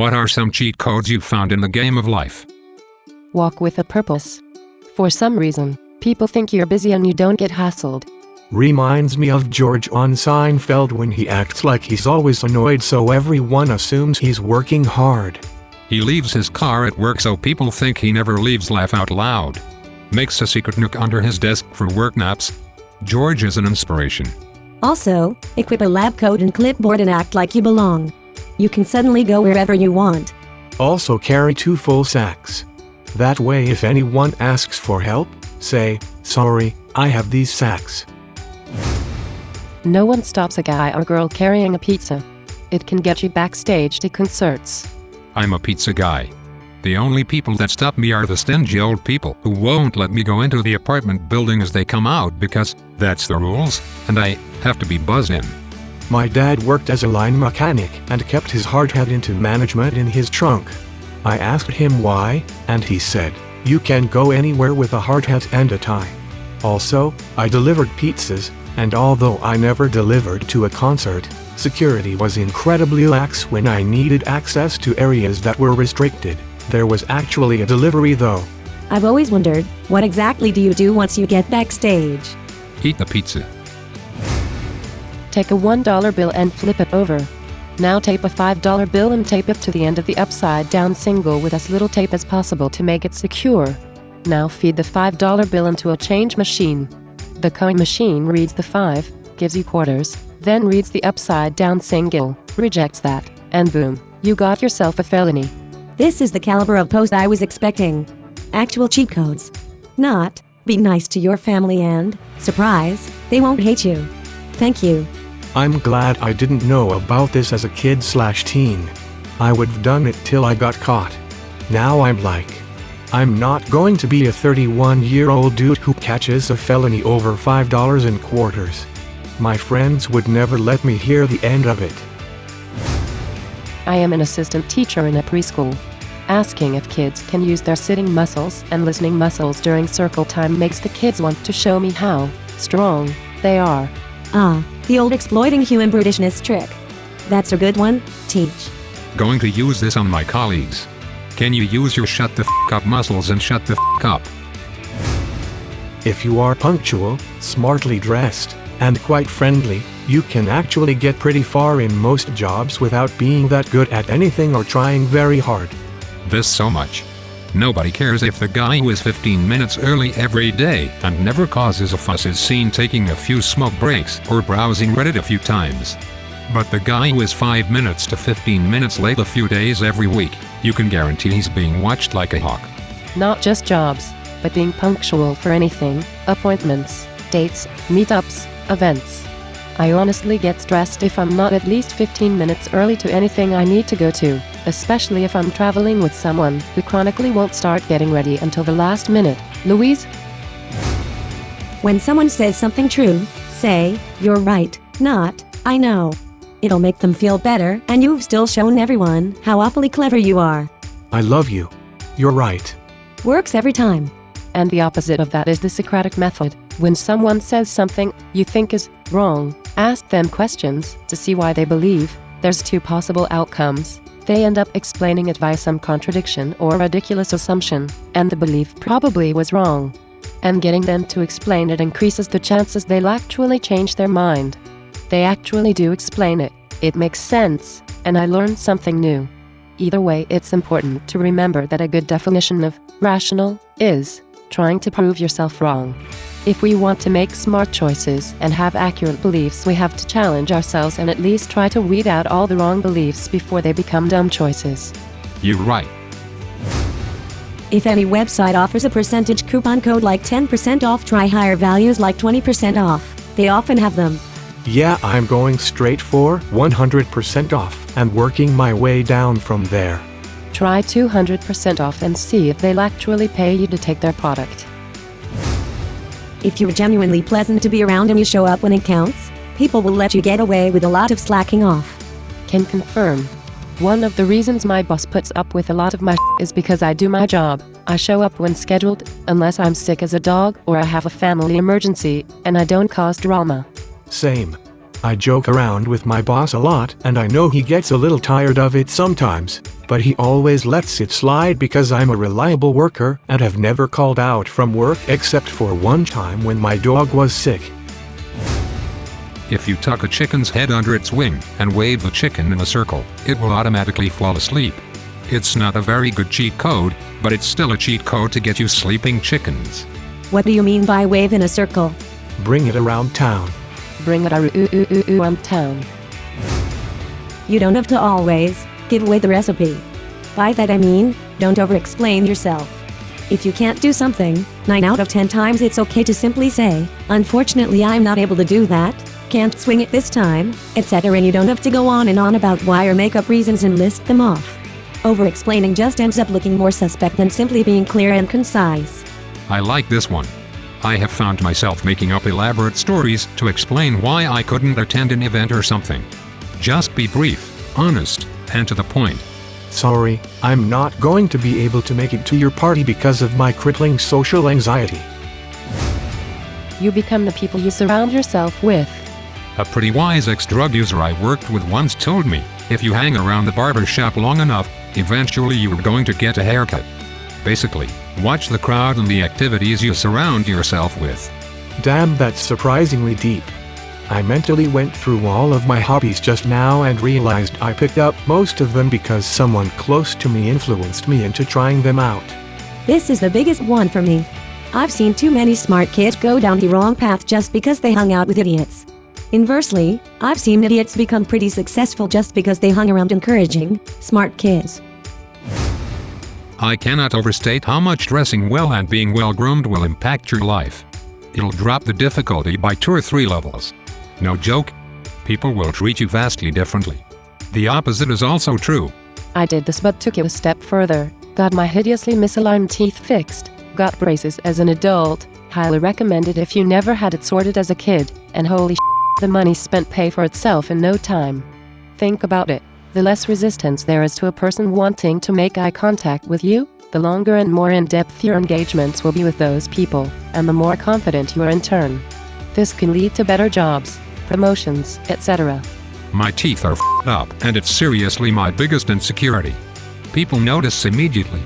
What are some cheat codes you found in the game of life? Walk with a purpose. For some reason, people think you're busy and you don't get hassled. Reminds me of George on Seinfeld when he acts like he's always annoyed so everyone assumes he's working hard. He leaves his car at work so people think he never leaves. Laugh out loud. Makes a secret nook under his desk for work naps. George is an inspiration. Also, equip a lab coat and clipboard and act like you belong. You can suddenly go wherever you want. Also carry 2 full sacks. That way if anyone asks for help, say, "Sorry, I have these sacks." No one stops a guy or girl carrying a pizza. It can get you backstage to concerts. I'm a pizza guy. The only people that stop me are the stingy old people who won't let me go into the apartment building as they come out because that's the rules, and I have to be buzzed in. My dad worked as a line mechanic and kept his hard hat into management in his trunk. I asked him why, and he said, "You can go anywhere with a hard hat and a tie." Also, I delivered pizzas, and although I never delivered to a concert, security was incredibly lax when I needed access to areas that were restricted. There was actually a delivery though. I've always wondered, what exactly do you do once you get backstage? Eat the pizza. Take a $1 bill and flip it over. Now tape a $5 bill and tape it to the end of the upside-down single with as little tape as possible to make it secure. Now feed the $5 bill into a change machine. The coin machine reads the 5, gives you quarters, then reads the upside-down single, rejects that, and boom, you got yourself a felony. This is the caliber of post I was expecting. Actual cheat codes. Not, be nice to your family and, surprise, they won't hate you. Thank you. I'm glad I didn't know about this as a kid/teen. I would've done it till I got caught. Now I'm like, I'm not going to be a 31-year-old dude who catches a felony over $5 in quarters. My friends would never let me hear the end of it. I am an assistant teacher in a preschool. Asking if kids can use their sitting muscles and listening muscles during circle time makes the kids want to show me how strong they are. Ah, the old exploiting human brutishness trick. That's a good one, teach. Going to use this on my colleagues. Can you use your shut the f*** up muscles and shut the f*** up? If you are punctual, smartly dressed, and quite friendly, you can actually get pretty far in most jobs without being that good at anything or trying very hard. This so much. Nobody cares if the guy who is 15 minutes early every day and never causes a fuss is seen taking a few smoke breaks or browsing Reddit a few times. But the guy who is 5 minutes to 15 minutes late a few days every week, you can guarantee he's being watched like a hawk. Not just jobs, but being punctual for anything, appointments, dates, meetups, events. I honestly get stressed if I'm not at least 15 minutes early to anything I need to go to, especially if I'm traveling with someone who chronically won't start getting ready until the last minute. Louise? When someone says something true, say, "You're right," not, "I know." It'll make them feel better, and you've still shown everyone how awfully clever you are. I love you. You're right. Works every time. And the opposite of that is the Socratic method. When someone says something you think is wrong, ask them questions to see why they believe. There's 2 possible outcomes. They end up explaining it via some contradiction or ridiculous assumption, and the belief probably was wrong. And getting them to explain it increases the chances they'll actually change their mind. They actually do explain it. It makes sense, and I learned something new. Either way, it's important to remember that a good definition of rational is trying to prove yourself wrong. If we want to make smart choices and have accurate beliefs, we have to challenge ourselves and at least try to weed out all the wrong beliefs before they become dumb choices. You're right. If any website offers a percentage coupon code like 10% off, try higher values like 20% off. They often have them. Yeah, I'm going straight for 100% off and working my way down from there. Try 200% off and see if they'll actually pay you to take their product. If you're genuinely pleasant to be around and you show up when it counts, people will let you get away with a lot of slacking off. Can confirm. One of the reasons my boss puts up with a lot of my is because I do my job. I show up when scheduled, unless I'm sick as a dog or I have a family emergency, and I don't cause drama. Same. I joke around with my boss a lot and I know he gets a little tired of it sometimes, but he always lets it slide because I'm a reliable worker and have never called out from work except for one time when my dog was sick. If you tuck a chicken's head under its wing and wave the chicken in a circle, it will automatically fall asleep. It's not a very good cheat code, but it's still a cheat code to get you sleeping chickens. What do you mean by wave in a circle? Bring it around town. Bring it around town. You don't have to always give away the recipe. By that I mean, don't over-explain yourself. If you can't do something, 9 out of 10 times it's okay to simply say, unfortunately I'm not able to do that, can't swing it this time, etc. And you don't have to go on and on about why or make up reasons and list them off. Over-explaining just ends up looking more suspect than simply being clear and concise. I like this one. I have found myself making up elaborate stories to explain why I couldn't attend an event or something. Just be brief, honest, and to the point. Sorry, I'm not going to be able to make it to your party because of my crippling social anxiety. You become the people you surround yourself with. A pretty wise ex-drug user I worked with once told me, if you hang around the barber shop long enough, eventually you are going to get a haircut. Basically, watch the crowd and the activities you surround yourself with. Damn, that's surprisingly deep. I mentally went through all of my hobbies just now and realized I picked up most of them because someone close to me influenced me into trying them out. This is the biggest one for me. I've seen too many smart kids go down the wrong path just because they hung out with idiots. Inversely, I've seen idiots become pretty successful just because they hung around encouraging, smart kids. I cannot overstate how much dressing well and being well-groomed will impact your life. It'll drop the difficulty by 2 or 3 levels. No joke. People will treat you vastly differently. The opposite is also true. I did this but took it a step further. Got my hideously misaligned teeth fixed. Got braces as an adult. Highly recommended if you never had it sorted as a kid. And holy the money spent pay for itself in no time. Think about it. The less resistance there is to a person wanting to make eye contact with you, the longer and more in-depth your engagements will be with those people, and the more confident you are in turn. This can lead to better jobs, promotions, etc. My teeth are f***ed up, and it's seriously my biggest insecurity. People notice immediately.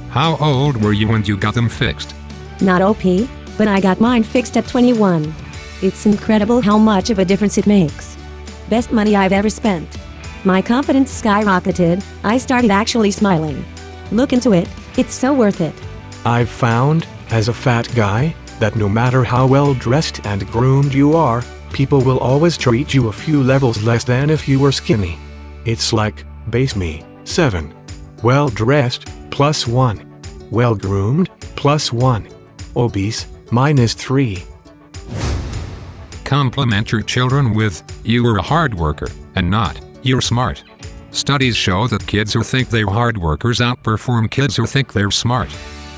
How old were you when you got them fixed? Not OP, but I got mine fixed at 21. It's incredible how much of a difference it makes. Best money I've ever spent. My confidence skyrocketed, I started actually smiling. Look into it, it's so worth it. I've found, as a fat guy, that no matter how well dressed and groomed you are, people will always treat you a few levels less than if you were skinny. It's like, base me, 7. Well dressed, +1. Well groomed, +1. Obese, -3. Compliment your children with, you were a hard worker, and not, you're smart. Studies show that kids who think they're hard workers outperform kids who think they're smart.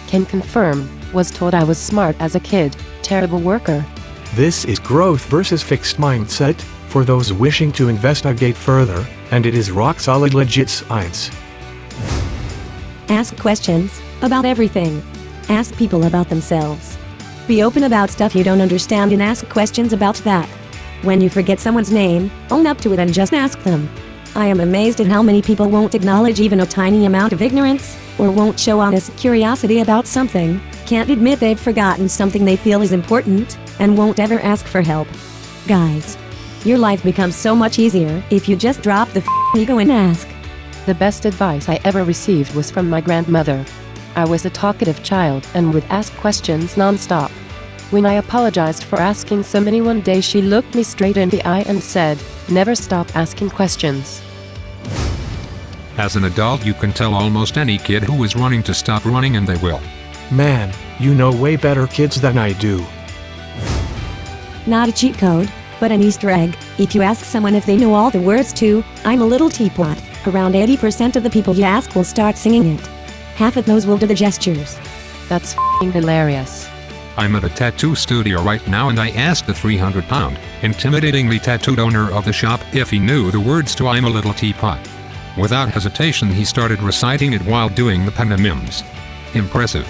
Can confirm, was told I was smart as a kid, terrible worker. This is growth versus fixed mindset, for those wishing to investigate further, and it is rock-solid legit science. Ask questions about everything. Ask people about themselves. Be open about stuff you don't understand and ask questions about that. When you forget someone's name, own up to it and just ask them. I am amazed at how many people won't acknowledge even a tiny amount of ignorance, or won't show honest curiosity about something, can't admit they've forgotten something they feel is important, and won't ever ask for help. Guys, your life becomes so much easier if you just drop the ego and ask. The best advice I ever received was from my grandmother. I was a talkative child and would ask questions non-stop. When I apologized for asking so many one day, she looked me straight in the eye and said, "Never stop asking questions." As an adult, you can tell almost any kid who is running to stop running, and they will. Man, you know way better kids than I do. Not a cheat code, but an Easter egg. If you ask someone if they know all the words to "I'm a Little Teapot," around 80% of the people you ask will start singing it. Half of those will do the gestures. That's f***ing hilarious. I'm at a tattoo studio right now, and I asked the 300-pound, intimidatingly tattooed owner of the shop if he knew the words to "I'm a Little Teapot." Without hesitation, he started reciting it while doing the pantomimes. Impressive.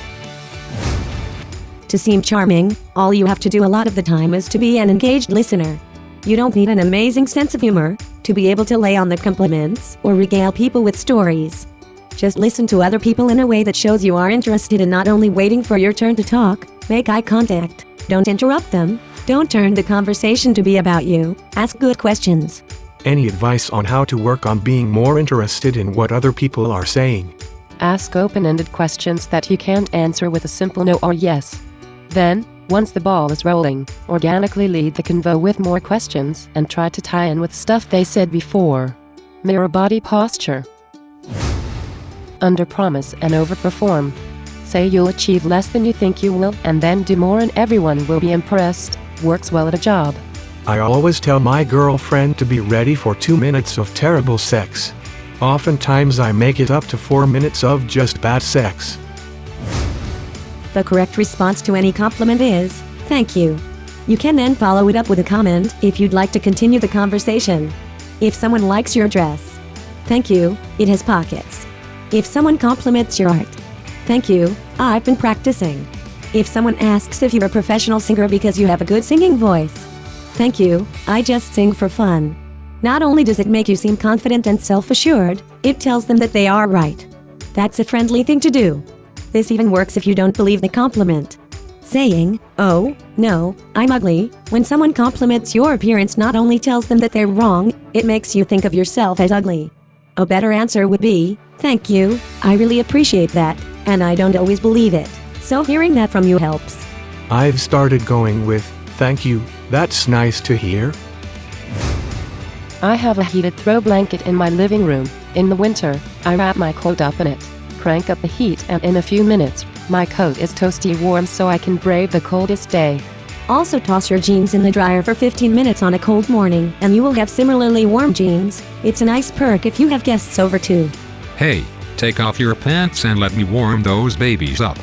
To seem charming, all you have to do a lot of the time is to be an engaged listener. You don't need an amazing sense of humor to be able to lay on the compliments or regale people with stories. Just listen to other people in a way that shows you are interested in not only waiting for your turn to talk. Make eye contact. Don't interrupt them. Don't turn the conversation to be about you. Ask good questions. Any advice on how to work on being more interested in what other people are saying? Ask open-ended questions that you can't answer with a simple no or yes. Then, once the ball is rolling, organically lead the convo with more questions and try to tie in with stuff they said before. Mirror body posture. Underpromise and overperform. Say you'll achieve less than you think you will and then do more and everyone will be impressed. Works well at a job. I always tell my girlfriend to be ready for 2 minutes of terrible sex. Oftentimes I make it up to 4 minutes of just bad sex. The correct response to any compliment is, thank you. You can then follow it up with a comment if you'd like to continue the conversation. If someone likes your dress, thank you, it has pockets. If someone compliments your art, thank you, I've been practicing. If someone asks if you're a professional singer because you have a good singing voice, thank you, I just sing for fun. Not only does it make you seem confident and self-assured, it tells them that they are right. That's a friendly thing to do. This even works if you don't believe the compliment. Saying, oh, no, I'm ugly, when someone compliments your appearance not only tells them that they're wrong, it makes you think of yourself as ugly. A better answer would be, thank you, I really appreciate that, and I don't always believe it, so hearing that from you helps. I've started going with, thank you, that's nice to hear. I have a heated throw blanket in my living room. In the winter, I wrap my coat up in it, crank up the heat, and in a few minutes, my coat is toasty warm so I can brave the coldest day. Also toss your jeans in the dryer for 15 minutes on a cold morning and you will have similarly warm jeans. It's a nice perk if you have guests over too. Hey, take off your pants and let me warm those babies up.